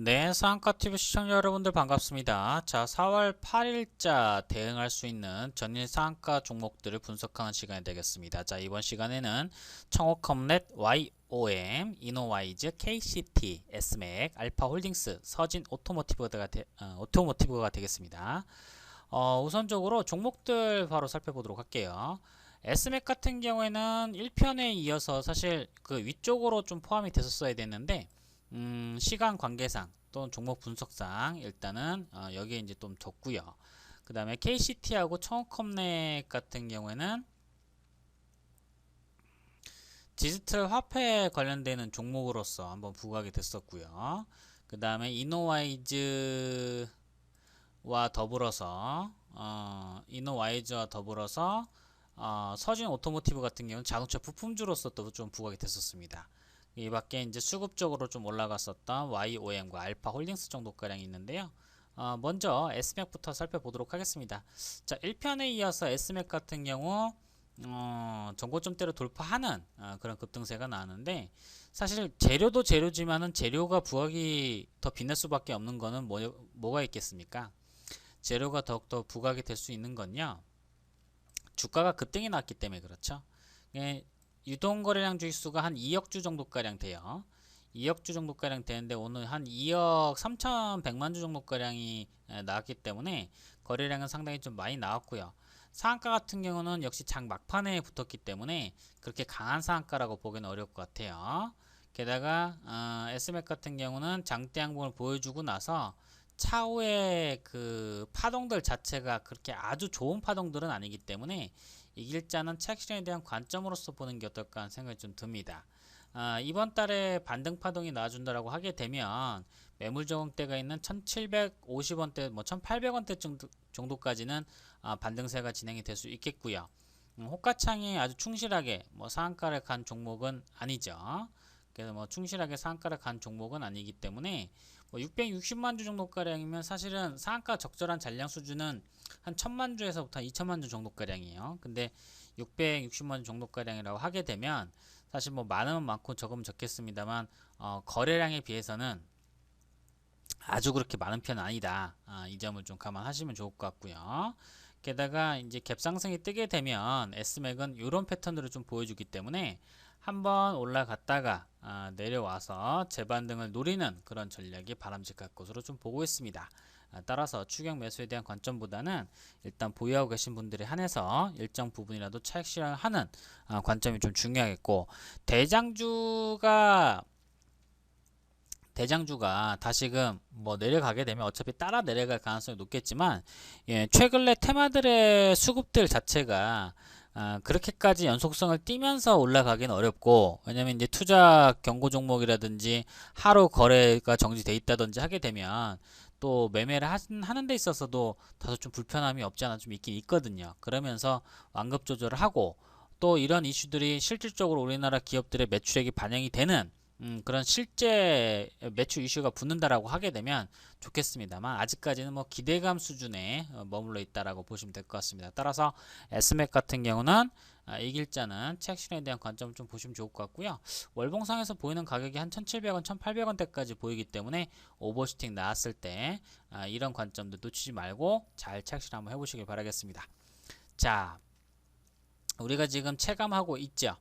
네, 상한가TV 시청자 여러분들 반갑습니다. 자, 4월 8일자 대응할 수 있는 전일 상한가 종목들을 분석하는 시간이 되겠습니다. 자, 이번 시간에는 청호컴넷, YOM, 이노와이즈, KCT, S맥, 알파홀딩스, 서진 오토모티브가 되겠습니다. 우선적으로 종목들 바로 살펴보도록 할게요. S맥 같은 경우에는 1편에 이어서 사실 그 위쪽으로 좀 포함이 됐었어야 됐는데 시간 관계상 또는 종목 분석상 일단은 여기에 이제 좀 적고요. 그 다음에 KCT하고 청호컴넷 같은 경우에는 디지털 화폐 관련되는 종목으로서 한번 부각이 됐었고요. 그 다음에 이노와이즈와 더불어서 서진 오토모티브 같은 경우는 자동차 부품주로서 또 좀 부각이 됐었습니다. 이 밖에 이제 수급적으로 좀 올라갔었던 YOM과 알파홀딩스 정도가량이 있는데요. 먼저 S맥부터 살펴보도록 하겠습니다. 자, 1편에 이어서 S맥 같은 경우 전고점대로 돌파하는 그런 급등세가 나왔는데 사실 재료도 재료지만은 재료가 부각이 더 빛날 수밖에 없는 거는 뭐가 있겠습니까? 재료가 더욱더 부각이 될 수 있는 건요. 주가가 급등이 났기 때문에 그렇죠. 예, 유동거래량 주식수가 한 2억 주 정도가량 돼요. 2억 주 정도가량 되는데 오늘 한 2억 3,100만 주 정도가량이 나왔기 때문에 거래량은 상당히 좀 많이 나왔고요. 상한가 같은 경우는 역시 장 막판에 붙었기 때문에 그렇게 강한 상한가라고 보기는 어려울 것 같아요. 게다가 S맥 같은 경우는 장대 양봉을 보여주고 나서 차후에 그 파동들 자체가 그렇게 아주 좋은 파동들은 아니기 때문에 이길 자는 차익 실현에 대한 관점으로서 보는 게 어떨까 하는 생각이 좀 듭니다. 이번 달에 반등 파동이 나와준다라고 하게 되면 매물 저항대가 있는 1750원대, 뭐 1800원대 정도까지는 반등세가 진행이 될 수 있겠고요. 호가창이 아주 충실하게 뭐 상한가를 간 종목은 아니죠. 그래서 뭐 충실하게 상한가를 간 종목은 아니기 때문에 뭐 660만 주 정도가량이면 사실은 상한가 적절한 잔량 수준은 한 1000만 주에서부터 2000만 주 정도가량이에요. 근데 660만 주 정도가량이라고 하게 되면 사실 뭐 많으면 많고 적으면 적겠습니다만 거래량에 비해서는 아주 그렇게 많은 편은 아니다. 이 점을 좀 감안하시면 좋을 것 같고요. 게다가 이제 갭상승이 뜨게 되면 S맥은 이런 패턴으로 좀 보여주기 때문에 한번 올라갔다가 내려와서 재반등을 노리는 그런 전략이 바람직할 것으로 좀 보고 있습니다. 따라서 추격 매수에 대한 관점보다는 일단 보유하고 계신 분들에 한해서 일정 부분이라도 차익 실현하는 관점이 좀 중요하겠고 대장주가 다시금 뭐 내려가게 되면 어차피 따라 내려갈 가능성이 높겠지만 최근에 테마들의 수급들 자체가 그렇게까지 연속성을 띠면서 올라가기는 어렵고 왜냐면 이제 투자 경고 종목이라든지 하루 거래가 정지돼 있다든지 하게 되면 또 매매를 하는 데 있어서도 다소 좀 불편함이 없지 않아 좀 있긴 있거든요. 그러면서 완급 조절을 하고 또 이런 이슈들이 실질적으로 우리나라 기업들의 매출액이 반영이 되는 그런 실제 매출 이슈가 붙는다라고 하게 되면 좋겠습니다만 아직까지는 뭐 기대감 수준에 머물러 있다라고 보시면 될 것 같습니다. 따라서 S맥 같은 경우는 이길자는 차익 실현에 대한 관점을 좀 보시면 좋을 것 같고요. 월봉상에서 보이는 가격이 한 1,700원, 1,800원대까지 보이기 때문에 오버슈팅 나왔을 때 이런 관점도 놓치지 말고 잘 차익 실현 한번 해보시길 바라겠습니다. 자, 우리가 지금 체감하고 있죠.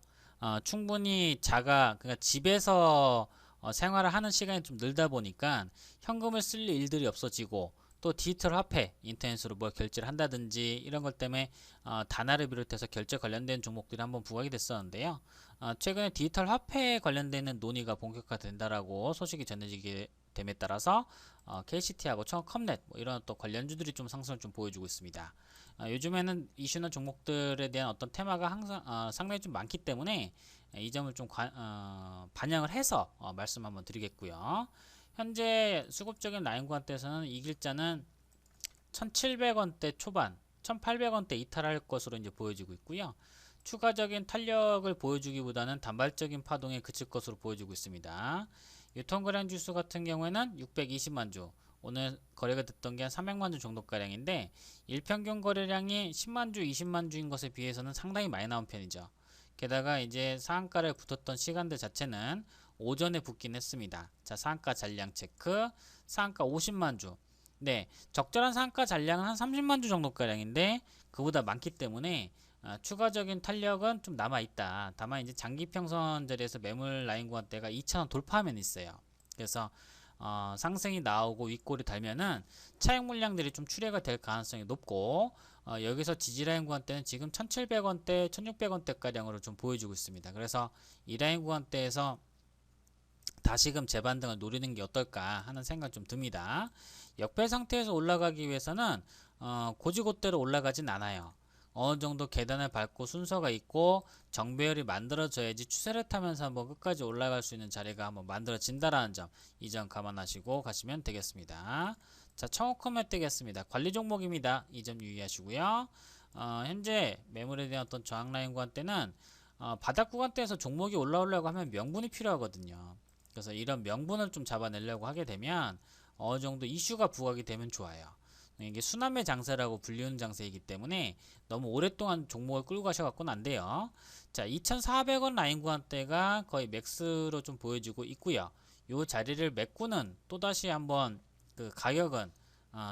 충분히 그러니까 집에서 생활을 하는 시간이 좀 늘다 보니까 현금을 쓸 일들이 없어지고 또 디지털 화폐 인터넷으로 뭘 결제를 한다든지 이런 것 때문에 다나를 비롯해서 결제 관련된 종목들이 한번 부각이 됐었는데요. 최근에 디지털 화폐에 관련되는 논의가 본격화된다라고 소식이 전해지게 됨에 따라서 KCT하고 청컴넷 뭐 이런 또 관련주들이 좀 상승을 좀 보여주고 있습니다. 요즘에는 이슈나 종목들에 대한 어떤 테마가 항상 상당히 좀 많기 때문에 이 점을 좀 반영을 해서 말씀 한번 드리겠고요. 현재 수급적인 라인 구간대에서는 이길자는 1700원대 초반, 1800원대 이탈할 것으로 이제 보여지고 있고요. 추가적인 탄력을 보여주기보다는 단발적인 파동에 그칠 것으로 보여지고 있습니다. 유통거래량 지수 같은 경우에는 620만 주, 오늘 거래가 됐던 게 한 300만 주 정도가량인데 일평균 거래량이 10만 주, 20만 주인 것에 비해서는 상당히 많이 나온 편이죠. 게다가 이제 상한가를 붙었던 시간대 자체는 오전에 붙긴 했습니다. 자, 상한가 잔량 체크. 상한가 50만 주. 네, 적절한 상한가 잔량은 한 30만 주 정도가량인데 그보다 많기 때문에 추가적인 탄력은 좀 남아있다. 다만 이제 장기평선 자리에서 매물 라인 구간대가 2,000원 돌파하면 있어요. 그래서 상승이 나오고 윗골이 달면은 차익 물량들이 좀 출회가 될 가능성이 높고 여기서 지지라인 구간대는 지금 1,700원대, 1,600원대 가량으로 좀 보여주고 있습니다. 그래서 이 라인 구간대에서 다시금 재반등을 노리는 게 어떨까 하는 생각 좀 듭니다. 역배 상태에서 올라가기 위해서는 고지고대로 올라가진 않아요. 어느 정도 계단을 밟고 순서가 있고 정배열이 만들어져야지 추세를 타면서 한번 끝까지 올라갈 수 있는 자리가 한번 만들어진다라는 점, 이 점 감안하시고 가시면 되겠습니다. 자, 청호컴에 뜨겠습니다. 관리 종목입니다. 이 점 유의하시고요. 현재 매물에 대한 어떤 저항 라인 구간대는 바닥 구간대에서 종목이 올라오려고 하면 명분이 필요하거든요. 그래서 이런 명분을 좀 잡아내려고 하게 되면 어느 정도 이슈가 부각이 되면 좋아요. 이게 순환매 장세라고 불리는 장세이기 때문에 너무 오랫동안 종목을 끌고 가셔갖고는 안 돼요. 자, 2,400원 라인 구간대가 거의 맥스로 좀 보여지고 있고요. 이 자리를 메꾸는 또다시 한번 그 가격은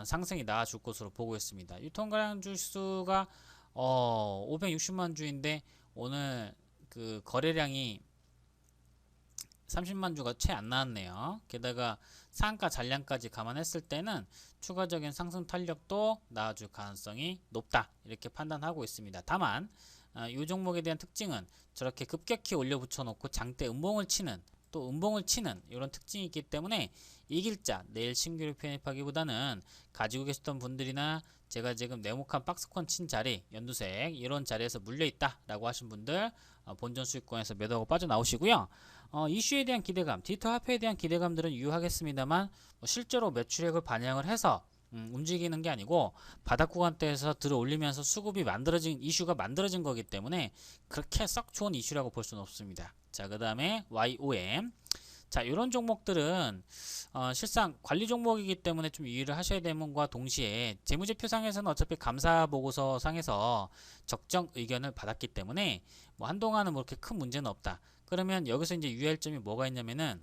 상승이 나와줄 것으로 보고 있습니다. 유통거래량 주수가 560만 주인데 오늘 그 거래량이 30만 주가 채 안 나왔네요. 게다가 상한가 잔량까지 감안했을 때는 추가적인 상승 탄력도 나와줄 가능성이 높다, 이렇게 판단하고 있습니다. 다만 이 종목에 대한 특징은 저렇게 급격히 올려 붙여 놓고 장대 음봉을 치는, 또 음봉을 치는 이런 특징이 있기 때문에 이길자 내일 신규를 편입하기보다는 가지고 계셨던 분들이나 제가 지금 네모칸 박스권 친 자리, 연두색 이런 자리에서 물려있다 라고 하신 분들 본전 수익권에서 매도하고 빠져나오시고요. 이슈에 대한 기대감, 디지털 화폐에 대한 기대감들은 유효하겠습니다만 실제로 매출액을 반영을 해서 움직이는 게 아니고 바닥 구간대에서 들어 올리면서 수급이 만들어진, 이슈가 만들어진 거기 때문에 그렇게 썩 좋은 이슈라고 볼 수는 없습니다. 자, 그 다음에 YOM. 자, 이런 종목들은 실상 관리 종목이기 때문에 좀 유의를 하셔야 되는 것과 동시에 재무제표상에서는 어차피 감사보고서 상에서 적정 의견을 받았기 때문에 뭐 한동안은 뭐 이렇게 큰 문제는 없다. 그러면 여기서 이제 유의할 점이 뭐가 있냐면은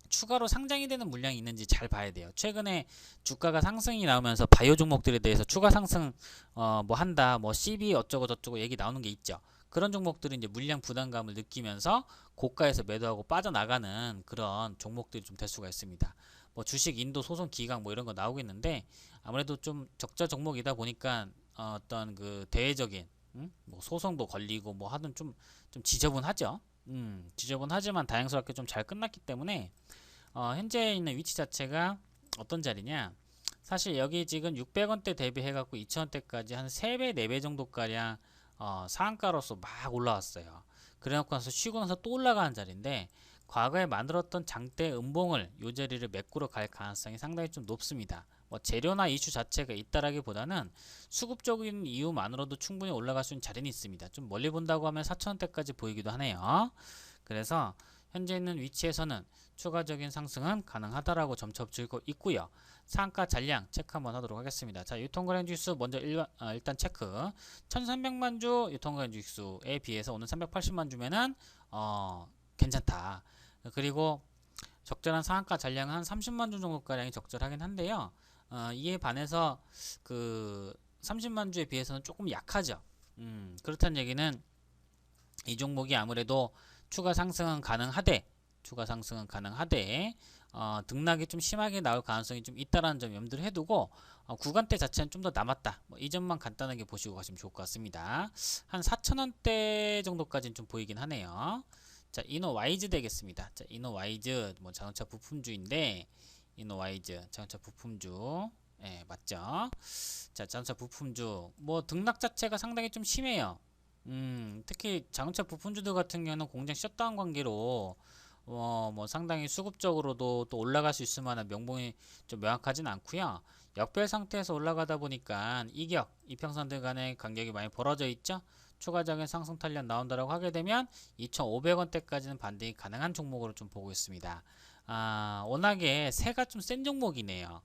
추가로 상장이 되는 물량이 있는지 잘 봐야 돼요. 최근에 주가가 상승이 나오면서 바이오 종목들에 대해서 추가 상승 뭐 한다, 뭐 CB 어쩌고 저쩌고 얘기 나오는 게 있죠. 그런 종목들은 이제 물량 부담감을 느끼면서 고가에서 매도하고 빠져나가는 그런 종목들이 좀 될 수가 있습니다. 뭐 주식 인도 소송 기각 뭐 이런 거 나오겠는데 아무래도 좀 적자 종목이다 보니까 어떤 그 대외적인 뭐 소송도 걸리고 뭐 하든 좀 지저분하죠. 지저분하지만 다행스럽게 좀 잘 끝났기 때문에 현재 있는 위치 자체가 어떤 자리냐, 사실 여기 지금 600원대 대비해 갖고 2000원대까지 한 3배 4배 정도가량 상한가로서 막 올라왔어요. 그래놓고 나서 쉬고 나서 또 올라가는 자리인데 과거에 만들었던 장대 음봉을 이 자리를 메꾸러 갈 가능성이 상당히 좀 높습니다. 뭐 재료나 이슈 자체가 있다라기보다는 수급적인 이유만으로도 충분히 올라갈 수 있는 자리는 있습니다. 좀 멀리 본다고 하면 4,000원대까지 보이기도 하네요. 그래서 현재 있는 위치에서는 추가적인 상승은 가능하다라고 점쳐지고 있고요. 상한가 잔량 체크 한번 하도록 하겠습니다. 자, 유통거래 주수 먼저 일단 체크. 1300만 주 유통거래 주수에 비해서 오늘 380만 주면은 괜찮다. 그리고 적절한 상한가 잔량은 한 30만 주 정도가량이 적절하긴 한데요. 이에 반해서 그 30만 주에 비해서는 조금 약하죠. 그렇다는 얘기는 이 종목이 아무래도 추가 상승은 가능하되 등락이 좀 심하게 나올 가능성이 좀 있다라는 점 염두를 해두고 구간대 자체는 좀 더 남았다. 뭐 이 점만 간단하게 보시고 가시면 좋을 것 같습니다. 한 4,000원대 정도까지는 좀 보이긴 하네요. 자, 이노와이즈 되겠습니다. 자, 이노와이즈 뭐 자동차 부품주인데 이노와이즈 자동차 부품주, 예, 맞죠? 자, 자동차 부품주 뭐 등락 자체가 상당히 좀 심해요. 특히 자동차 부품주들 같은 경우는 공장 셧다운 관계로 뭐 상당히 수급적으로도 또 올라갈 수 있을 만한 명분이 좀 명확하진 않고요. 역별 상태에서 올라가다 보니까 이평선들 간의 간격이 많이 벌어져 있죠. 추가적인 상승 탄력 나온다라고 하게 되면 2,500원대까지는 반등이 가능한 종목으로 좀 보고 있습니다. 워낙에 새가 좀 센 종목이네요.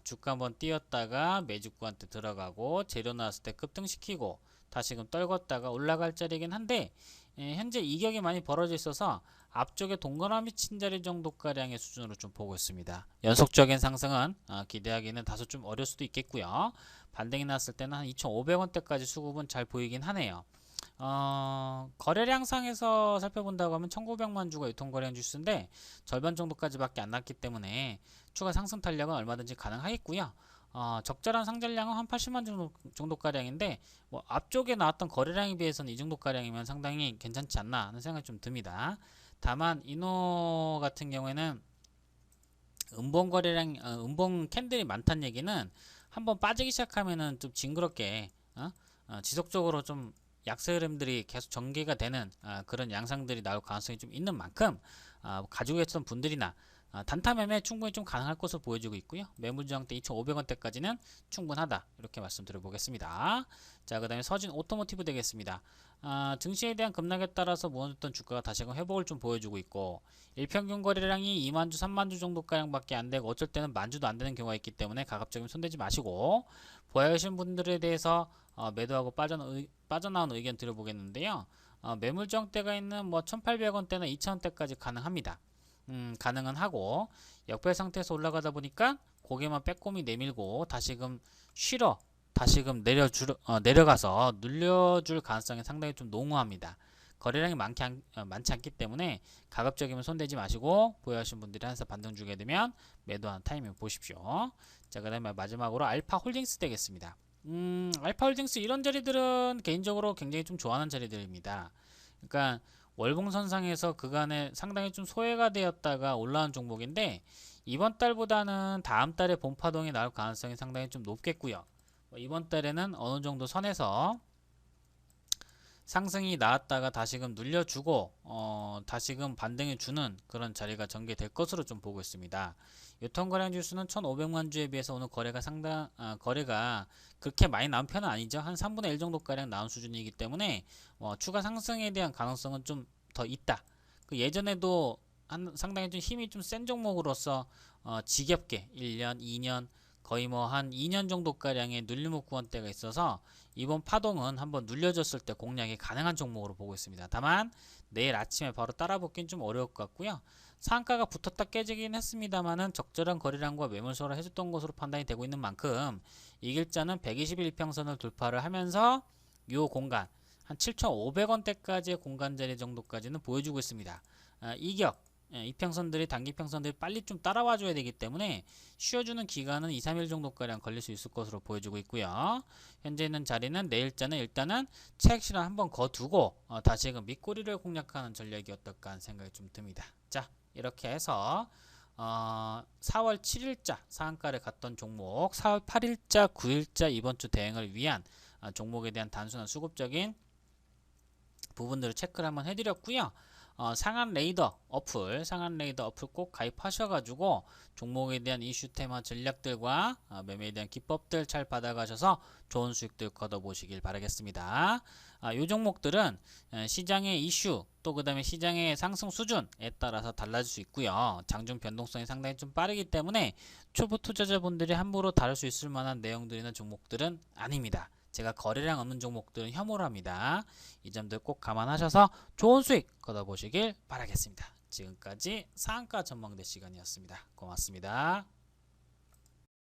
주가 한번 띄었다가 매주가한테 들어가고 재료 나왔을 때 급등시키고 다시금 떨궜다가 올라갈 자리긴 한데 현재 이격이 많이 벌어져 있어서 앞쪽에 동그라미 친 자리 정도가량의 수준으로 좀 보고 있습니다. 연속적인 상승은 기대하기는 다소 좀 어려울 수도 있겠고요. 반등이 났을 때는 한 2,500원대까지 수급은 잘 보이긴 하네요. 거래량상에서 살펴본다고 하면 1,900만 주가 유통거래한 주수인데 절반 정도까지밖에 안 났기 때문에 추가 상승 탄력은 얼마든지 가능하겠고요. 적절한 상장량은 한 80만 정도가량인데 뭐 앞쪽에 나왔던 거래량에 비해서는 이 정도가량이면 상당히 괜찮지 않나 하는 생각이 좀 듭니다. 다만 이노 같은 경우에는 음봉 거래량, 음봉 캔들이 많다는 얘기는 한번 빠지기 시작하면은 좀 징그럽게 지속적으로 좀 약세 흐름들이 계속 전개가 되는 그런 양상들이 나올 가능성이 좀 있는 만큼 가지고 계셨던 분들이나 단타 매매 충분히 좀 가능할 것으로 보여지고 있고요. 매물 저항대 2,500원대까지는 충분하다 이렇게 말씀드려 보겠습니다. 자, 그 다음에 서진 오토모티브 되겠습니다. 증시에 대한 급락에 따라서 무너졌던 주가가 다시금 회복을 좀 보여주고 있고 일평균 거래량이 2만주 3만주 정도가량밖에 안되고 어쩔 때는 만주도 안되는 경우가 있기 때문에 가급적이면 손대지 마시고 보유하신 분들에 대해서 매도하고 빠져나온 의견 드려보겠는데요. 매물 저항대가 있는 뭐 1,800원대나 2,000원대까지 가능합니다. 가능은 하고 역배 상태에서 올라가다 보니까 고개만 빼꼼히 내밀고 다시금 쉬러 다시금 내려가서 눌려줄 가능성이 상당히 좀 농후합니다. 거래량이 많지 않기 때문에 가급적이면 손대지 마시고 보유하신 분들이 한사 반등 주게 되면 매도하는 타이밍 보십시오. 자, 그 다음에 마지막으로 알파홀딩스 되겠습니다. 알파홀딩스 이런 자리들은 개인적으로 굉장히 좀 좋아하는 자리들입니다. 그러니까 월봉선상에서 그간에 상당히 좀 소외가 되었다가 올라온 종목인데 이번 달보다는 다음 달에 본파동이 나올 가능성이 상당히 좀 높겠고요. 이번 달에는 어느 정도 선에서 상승이 나왔다가 다시금 눌려주고 다시금 반등해 주는 그런 자리가 전개될 것으로 좀 보고 있습니다. 유통거래량 지수는 1,500만 주에 비해서 오늘 거래가 그렇게 많이 나온 편은 아니죠. 한 3분의 1 정도가량 나온 수준이기 때문에 추가 상승에 대한 가능성은 좀 더 있다. 예전에도 상당히 좀 힘이 좀 센 종목으로서 지겹게 1년, 2년 거의 뭐 한 2년 정도가량의 눌림목 구간대가 있어서 이번 파동은 한번 눌려졌을 때 공략이 가능한 종목으로 보고 있습니다. 다만 내일 아침에 바로 따라붙긴 좀 어려울 것 같고요. 상한가가 붙었다 깨지긴 했습니다만은 적절한 거래량과 매물 소화를 해줬던 것으로 판단이 되고 있는 만큼 이길자는 120일 이평선을 돌파를 하면서 이 공간 한 7,500원대까지의 공간 자리 정도까지는 보여주고 있습니다. 이격 이평선들이 단기평선들이 빨리 좀 따라와 줘야 되기 때문에 쉬어주는 기간은 2-3일 정도가량 걸릴 수 있을 것으로 보여지고 있고요. 현재 있는 자리는 내일자는 일단은 차익 실현 한번 거두고 다시금 밑꼬리를 공략하는 전략이 어떨까 하는 생각이 좀 듭니다. 자, 이렇게 해서 4월 7일자 상한가를 갔던 종목 4월 8일자 9일자 이번주 대응을 위한 종목에 대한 단순한 수급적인 부분들을 체크를 한번 해드렸고요. 상한 레이더 어플 꼭 가입하셔가지고 종목에 대한 이슈 테마 전략들과 매매에 대한 기법들 잘 받아가셔서 좋은 수익들 거둬보시길 바라겠습니다. 이 종목들은 시장의 이슈 또 그 다음에 시장의 상승 수준에 따라서 달라질 수 있고요. 장중 변동성이 상당히 좀 빠르기 때문에 초보 투자자분들이 함부로 다룰 수 있을 만한 내용들이나 종목들은 아닙니다. 제가 거래량 없는 종목들은 혐오를 합니다. 이 점들 꼭 감안하셔서 좋은 수익 거둬보시길 바라겠습니다. 지금까지 상한가 전망대 시간이었습니다. 고맙습니다.